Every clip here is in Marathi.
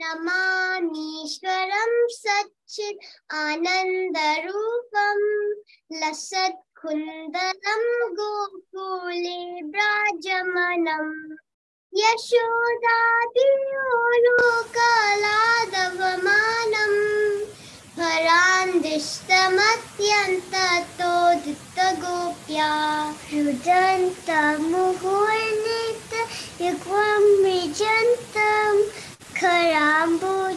नमामीश्वरं सच्चित् आनन्दरूपं लसत्कुन्दलं गोकुले व्राजमानम् यशोदादियोलोकलादवमानम् भरान्दिष्टमत्यन्ततोदितगोप्या रुदन्तमुहुर्नितयुग्मं विजन्तम् खराम्बुजयुग्मेन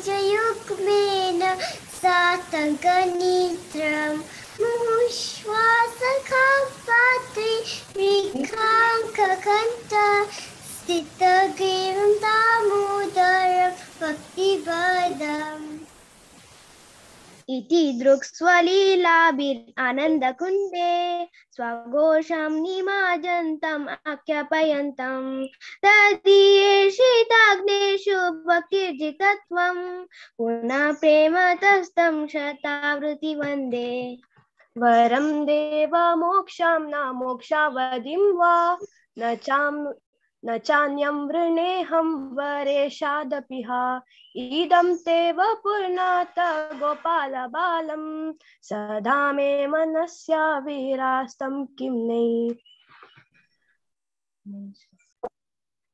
सातगनित्रं मुहुश्वासखापात्रि रेखाङ्ककन्त स्थितग्रीवं दामोदरं भक्तिवदम् इति दृक्स्वलीलाभिरानन्दकुन्दे स्वघोषं निमाजन्तम् आख्यापयन्तम् तदीयेषिताग्नेषु भक्तिर्जितत्वं पुनः प्रेमतस्तं शतावृत्ति वन्दे वरं देवमोक्षं न मोक्षावधिं वा न चान्यं वृणेऽहं वरेशादपिह इदं ते वपुर्नाथ गोपालबालं सदा मे मनस्या विरास्तं किं नै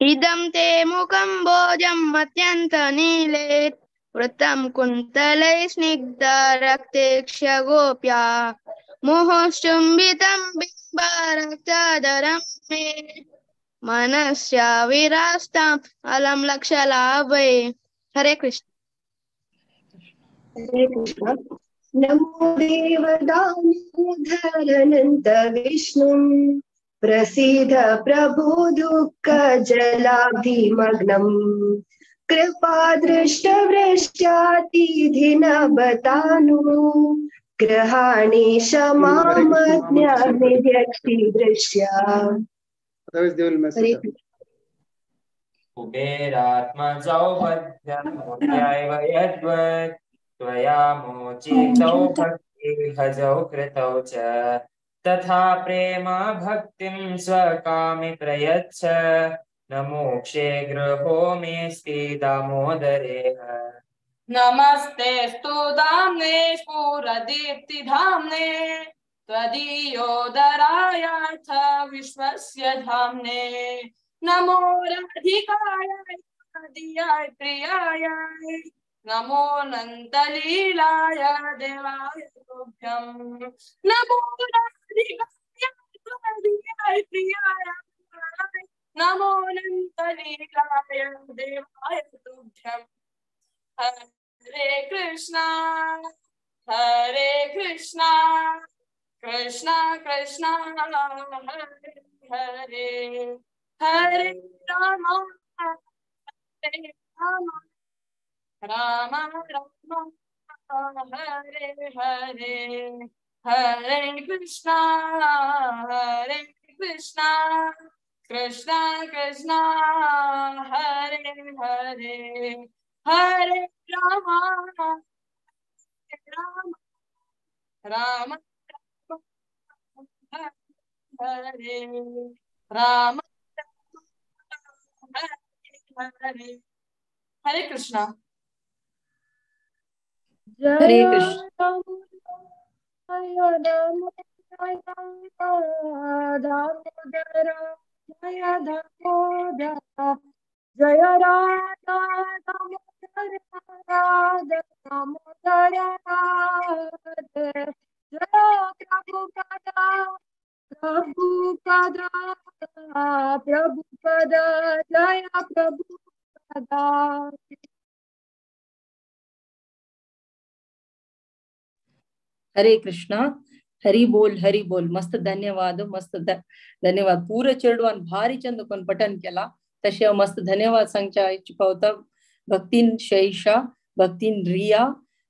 इदं ते मुखं भोजम् अत्यन्तनीले वृत्तं कुन्तलै स्निग्धरक्तेक्ष गोप्या मुहुश्चुम्बितं बिम्बरक्तधरं मे मनस्या विरास्ताम् अलम लक्षलाभे। हरे कृष्ण। हरे कृष्ण। नमो देवदामोदरनन्त विष्णुं प्रसीद प्रभो दुःख जलाधिमग्नम् कृपादृष्टवृष्ट्यातिधिनबतानु ग्रहाणि क्षमामज्ञानि व्यक्तिदृष्ट्या। कुबेरात्मजौ बध्यमुद्यैव यद्वत् त्वया मोचितौ भक्तिहजौ कृतौ च तथा प्रेम भक्तिं स्वकामि प्रयच्छ न मोक्षे गृहो मेऽस्ति दामोदरेह। नमस्तेऽस्तु धाम्ने स्फुरदीप्तिधाम्ने त्वदीयोदरायार्थ विश्वस्य धाम्ने नमो राधिकाय दियाय प्रियाय नमो नन्दलीलाय देवाय तुभ्यं नमो राधिकाय दियाय प्रियाय नमो नन्दलीलाय देवाय तुभ्यं। हरे कृष्णा कृष्णा कृष्णा हरे हरे हरे राम राम राम हरे हरे हरे कृष्णा कृष्णा कृष्णा हरे हरे हरे राम राम हरे राम हरे हरे कृष्णा। हरे कृष्ण। जय राधा दामोदर दामोदर जय प्रभुपदा जय प्रभुपदा। हरे कृष्ण। हरी बोल मस्त धन्यवाद धन्यवाद पूर चेडवान भारी चंद कोण पठन केला तशे मस्त धन्यवाद सांगच्या इच्छुक होता भक्तीन शैषा भक्तीन रिया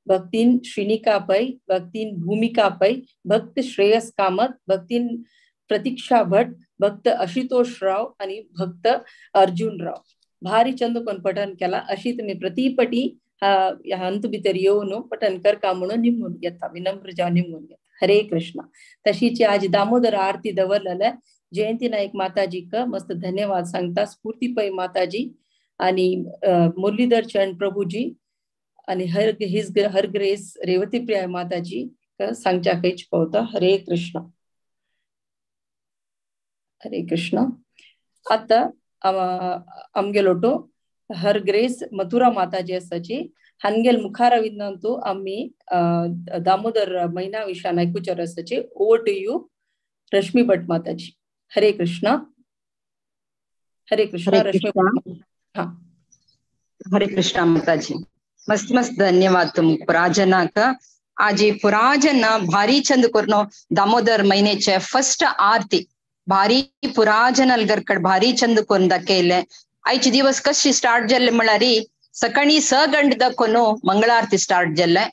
भक्तीन श्रीनिका पै भक्तीन भूमिका पै भक्त श्रेयस कामत भक्तीन प्रतीक्षा भट भक्त आशुतोष राव आणि भक्त अर्जुन राव भारी चंद कोण पठन केला अशी तुम्ही प्रतिपटी हंत भितर येऊन पठन करका म्हणून निमून घेता विनम्र जावन निमून घेता। हरे कृष्ण। तशीची आज दामोदर आरती दवरलेले जयंती नाईक माताजी का मस्त धन्यवाद सांगता स्फूर्ती पै माताजी आणि मुरलीधर चरण प्रभुजी आणि हर ग्रेस रेवती प्रिया माताजी सांगच्या कैच पावता. हरे कृष्ण. हरे कृष्ण. आता आमगेलोटो हर ग्रेस मथुरा माताजी आसाची हानगेल मुखार विनंतू आम्ही दामोदर महिना विषयान ऐकूचर आसाची. ओवर टू यू रश्मी भट माताजी. हरे कृष्ण. हरे कृष्ण. रश्मी हाँ. हरे कृष्ण माताजी. मस्त मस्त धन्यवाद तुम पुराजना का. आज पुराजन भारी चंद करो दामोदर महीने फर्स्ट आरती भारी पुराजन अलगरकड भारी चंद कोन दाखयले. आयचे दिवस कशी स्टार्ट जाल्ले म्हळ्यार सकाळी 6 गंट दाखोनो मंगळारती स्टार्ट जाल्ले.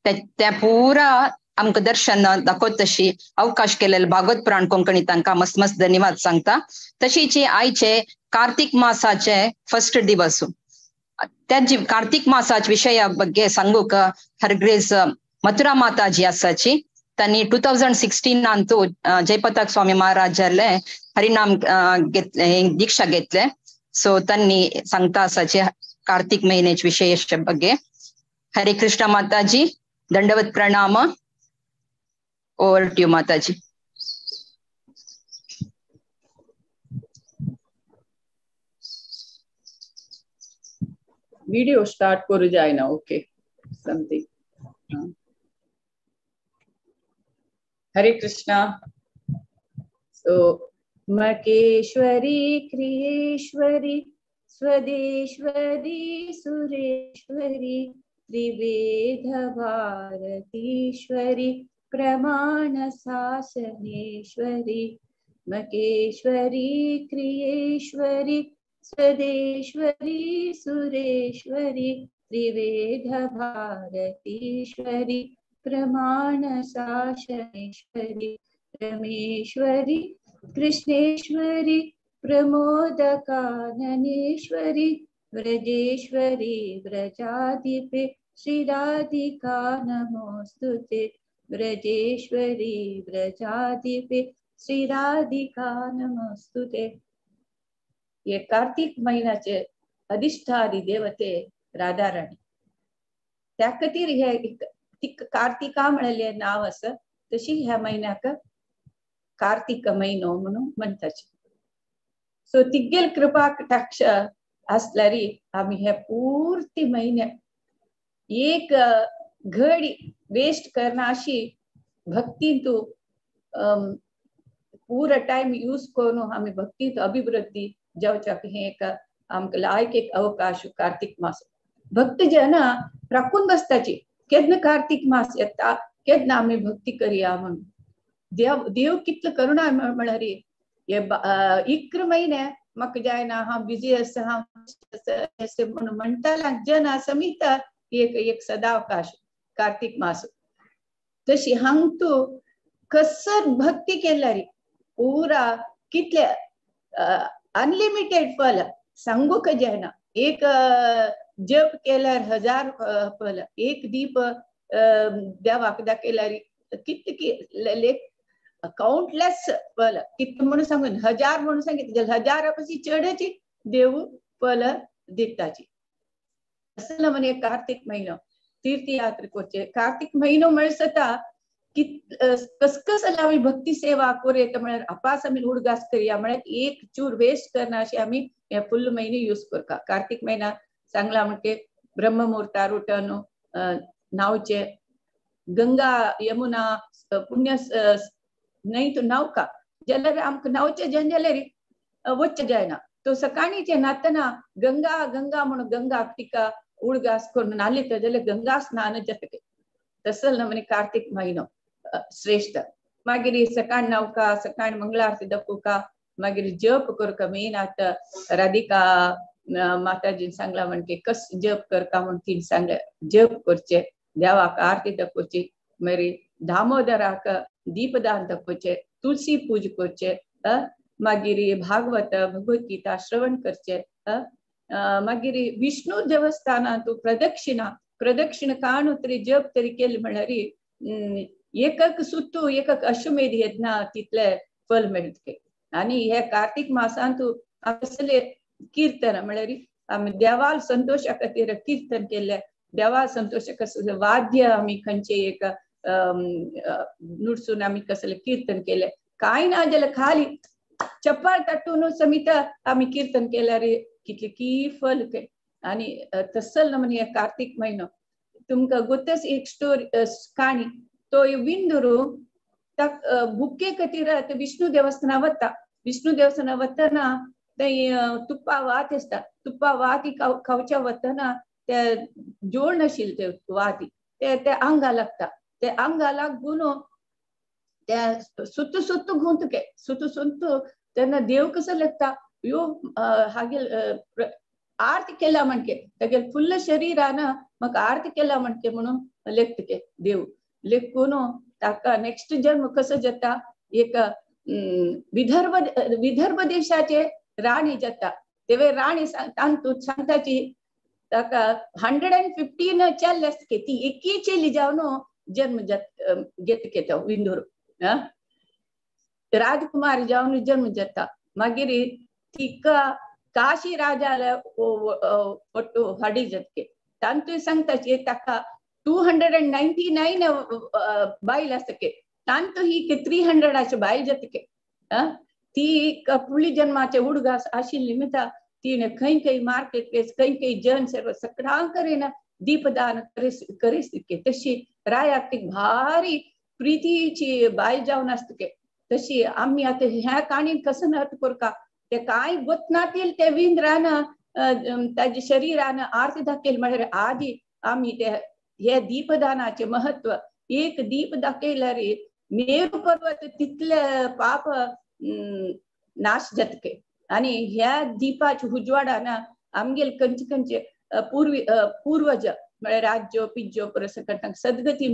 त्या पुरा आमकां दर्शन दाखोवत तशी अवकाश केलेले भागवत पुराण कोंकणी तांकां मस्त मस्त धन्यवाद सांगता. तशीच आयचे कार्तिक मासाचे फर्स्ट दिवस. त्याची कार्तिक मासाच्या विषया ಬಗ್ಗೆ सांगूक हरग्रेस मथुरा माताजी आसाची. त्यांनी 2016 ಅಂತೂ जयपताक स्वामी महाराजाले हरिनाम दीक्षा घेतले. सो त्यांनी सांगता आसाचे कार्तिक महिन्याच्या विषयाच्या ಬಗ್ಗೆ. हरे कृष्ण माताजी. दंडवत प्रणाम. ओवर टू यू माताजी. वीडियो स्टार्ट करू जाए ना. Okay something. हरे कृष्णा. सो मकेश्वरी क्रियेश्वरी स्वदेश्वरी सुरेश्वरी त्रिवेद भारतीश्वरी प्रमाण शासनेश्वरी मकेश्वरी क्रियेश्वरी स्वदेश्वरी सुरेश्वरी त्रिवेद भारतीश्वरी प्रमाण शासनेश्वरी रमेश्वरी कृष्णेश्वरी प्रमोदकाननेश्वरी व्रजेश्वरी व्रजाधिपे श्रीराधिका नमोस्तुते व्रजेश्वरी व्रजाधिपे श्रीराधिका नमोस्तुते. ये कार्तिक महिन्याचे अधिष्ठारी देवते राधाराणी. त्या खातीर हे कार्तिका म्हणले नाव असं. तशी ह्या महिन्याक कार्तिक महिनो म्हणून म्हणतात. सो तिगेल कृपा कटाक्ष असल्यारी आम्ही हे पूर्ती महिने एक घडी वेस्ट करना अशी भक्ती तू पूरा टाइम यूज करून आम्ही भक्तीत अभिवृद्धी जावच्याक हे एक आमकां लायक एक अवकाश कार्तिक मास. भक्त जन राखून बसताची केदन कार्तिक मास येता केदन आम्ही भक्ती करूया म्हणून. देव कितलं करुणा म्हळ्यार हे इक्र महिने म्हाका जायना हांव बिजी आसा हांव म्हणून म्हणटाला जन समीत एक सदावकाश कार्तिक मास. तशी हांग तू कसर भक्ती केल्यारी पूरा कितले अनलिमिटेड फल सांगूक जायना. एक जप केल्यार 1000 फल. एक दीप देवाक दाखयल्यार कितले काउंटलेस फल कितले म्हणून सांगून 1000 म्हणून सांगितले 1000 पशी चढची देव फल दिताची. असं म्हणे कार्तिक महिनो तीर्थयात्रा करचे. कार्तिक महिनो म्हणसता कि कस आम्ही भक्ती सेवा करूया म्हळ्यार अपास आम्ही उडगास करूया म्हळ्यार एक चूर वेस्ट करना अशी आम्ही हे फुल महिने यूज करता. कार्तिक महिना चांगला म्हणजे ब्रह्ममुहूर्तार उठून न्हावचे. गंगा यमुना पुण्य नाही तो न्हावका जाल्यार आमकां न्हावचे जाल्यार वच्चे जायना. तो सकाळीचे न्हातना गंगा गंगा म्हणून गंगा तिका उडगास करून न्हालीत जाल्यार गंगा स्नान जातले. तसं म्हणे कार्तिक महिनो श्रेष्ठ. मागीर सकाळ न्हावका सकाळ मंगळ आरती दाखोवका मागीर जप करका. मेन आता राधिका माताजीन सांगला म्हणजे कस जप करका म्हणून तीन सांगले. जप करचे देवाक आरती दाखोवची मागीर दामोदराक दीपदान दाखोवचे तुलसी पूज करचे. मागीर भागवत भगवद्गीता श्रवण करचे. मागीर विष्णू देवस्थानात प्रदक्षिण काणू तरी जप तरी केले म्हळ्यार एकक सुत्तू एकक अश्वमेध यज्ञ तितले फल मेळटले. आणि हे कार्तिक मासांत कसले कीर्तन म्हळ्यार आम्ही देवाल संतोष खातीर कीर्तन केले देवा संतोष कसले वाद्य आम्ही खंयचे एक नुडसून आम्ही कसले कीर्तन केले काय ना जाल्यार खाली चप्पाळ तट्टून समित आम्ही कीर्तन केल्यार कितले की फल के आणि तसल म्हणजे कार्तिक महिनो तुमकां गोतच एक स्टोरी काणी तो विंदुरू बुके खातीर विष्णू देवस्थाना वतना थंय तुप्पा वात आसता तुप्पा वाती खावच्या वतना ते जोड नाशिल्ले ते वाती ते आंगा लागता ते आंगा लागून ते सुत्त गुंतके सुत्त तेन्ना देव कसो लागता यो हागेल आरती केला म्हणके तेगे फुल्ल शरीरान म्हाका आरती केला म्हणके म्हणून लेखतके देव लेखून ताका नेक्स्ट जन्म कसो जाता एक विदर्भ देशाचे राणी जाता तेवे राणी तांतू सांगताची ताका 115 चेल्ले आसतके ती एकी चेली जावन जन्म घेतके तो विंदूर राजकुमारी जावन जन्म जाता मागीर तिका काशी राजाला ಒಟ್ಟು ಹಡಿ ಜತ್ಕೆ ತಾಂತು सांगताची ताका 299 बायल आसतके तांतु ही 300 बायल जातके ती पुळी जन्माचे उडगा आशिल्ली मिता तिने खंय मार्केट प्लेस खंय जन सर्व सगळ्यां करेन दीपदान करीसके तशी रायाक ती भारी प्रीतीची बायल जावन आसतके तशी आम्ही आता ह्या काणी कसं अर्थ करका ते काय गोतनातील ते विंद्रान ताजे शरीरान आरती दाखयल म्हळ्यार आदी आम्ही ते हे दीपदानाचे महत्व एक दीप दाखयल्यार मेरू पर्वत तितले पाप नाश जातके आणि ह्या दीपाच्या उजवाडान आमगेल खंयचे पूर्वज म्हळ्यार राज्य पिज्जो परसकटांक सद्गती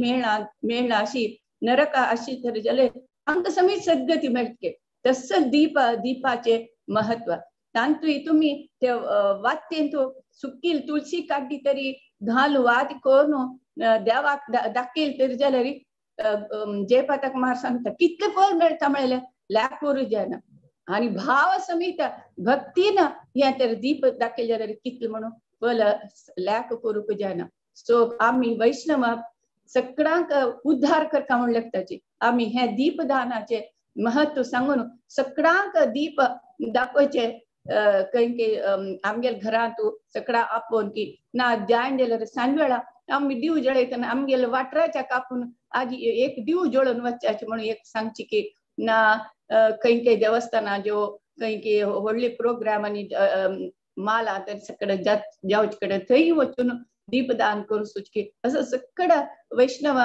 मेळना अशी नरका अशी तर जाले आमकां समीत सद्गती मेळटके तसं दीपाचे महत्व तांतू तुम्ही ते वातेन तो सुकील तुळशी काड्डी तरी घाल वात कोण देवाक दाखयल तरी जाल्यार जयपाताक मार सांगता कितले फळ मेळटा म्हळ्यार लाखोर जायना आणि भाव समीत भक्तीन हे तर दीप दाखयल जाल्यार कितले म्हणून फळ लाख करूक जायना सो आम्ही वैष्णव सगळ्यांक उद्धार करता म्हण लागताची आम्ही हे दीपदानाचे महत्व सांगून सगळ्यांक दीप दाखोवचे खंय आमगेल घरांत सगळा आपोवन की ना जायन जाल्यार सांजवेळा आम्ही दिव जळयतना आमगेल वाटराच्या कापून आजी एक दिव जळोवन वचचे म्हणून एक सांगची की ना खंय देवस्थाना ज्यो खंय व्हडले प्रोग्राम आनी माला तर सगळे जावचे कडेन थंय वचून दीपदान करू सुचकी असं सगळं वैष्णव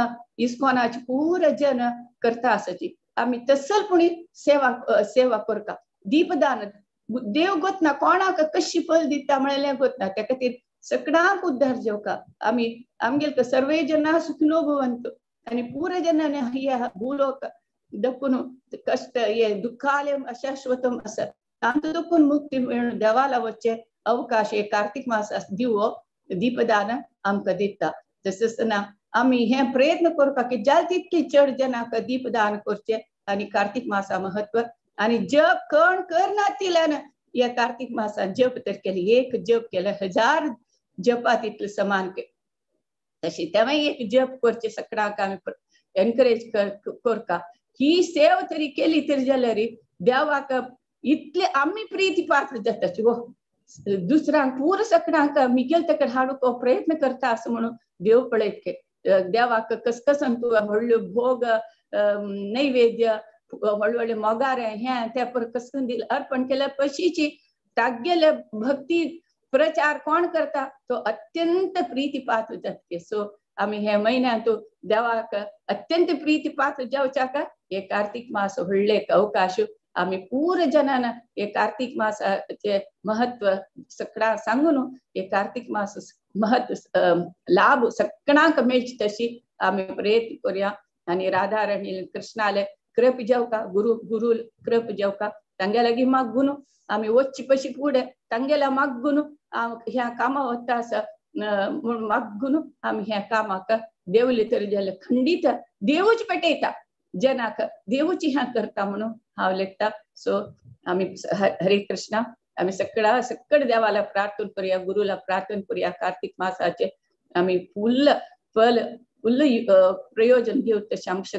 इस्कॉनाचे पुरे जन करता आसाची आम्ही तसलपणी सेवा करता दीपदान देव गोतना कोणाक कशी फल दिता म्हळ्यार गोतना त्या खातीर सगळ्यांक उद्धार जेवका आम्ही आमगेल सर्वे जना सुखिनो भवंतु आणि पुरे जनांनी हे भूलोक दखून कष्ट हे दुःखालयम अशाश्वतम असत तांतू दखून मुक्ती मिळून देवाला वच्चे अवकाश हे कार्तिक मास दिवो दीपदान आमकां दिता तशेंच ना आम्ही हे प्रयत्न करता की जाल तितकी चड जनाक दीपदान करचे आणि कार्तिक मासा महत्व आणि जप कण करनातिल्यान या कार्तिक मासात जप तर केले एक जप केलं 1000 जपा तितले समान के तशी तेव्हा एक जप करचे सगळ्यांक आम्ही एनकरेज करता ही सेव तरी केली तरी जाल्यार देवाक इतले आम्ही प्रीती पात्र जाताची वो दुसऱ्यांक पूर सगळ्यांक मिगेल तेकडे हाडूक प्रयत्न करता असं म्हणून देव पळयत देवाक कसकसन तू व्हडल्यो भोग नैवेद्य व्हडले मोगारे हे त्या पर कसकन दिल अर्पण केल्या पशीची तागेले भक्ती प्रचार कोण करता तो अत्यंत प्रीती पात्र जातके सो आम्ही हे महिन्यात देवाक अत्यंत प्रीती पात्र जावच्याक हे कार्तिक मास व्हडले अवकाश आम्ही पूर जनान हे कार्तिक मासाचे महत्व सगळ्यांक सांगून हे कार्तिक मास महत्व लाभ सगळ्यांक मेळची तशी आम्ही प्रयत्न करूया आणि राधा राणी कृष्णाले कृप जेवका गुरु कृप जेवका तांगे लागी मागून आम्ही वच्ची पशी पुढे तांगेला मागून ह्या कामा वता आसा म्हणून मागून आम्ही ह्या कामाक देवली तरी जाल्यार खंडीत देवूच पेटयता जनाक देवूची ह्या करता म्हणून हांव लेखता सो आम्ही हरे कृष्णा आम्ही सकड देवाला प्रार्थना करूया, गुरुला प्रार्थना करूया. कार्तिक मासाचे आम्ही फुल प्रयोजन घेऊ तसे आमच्या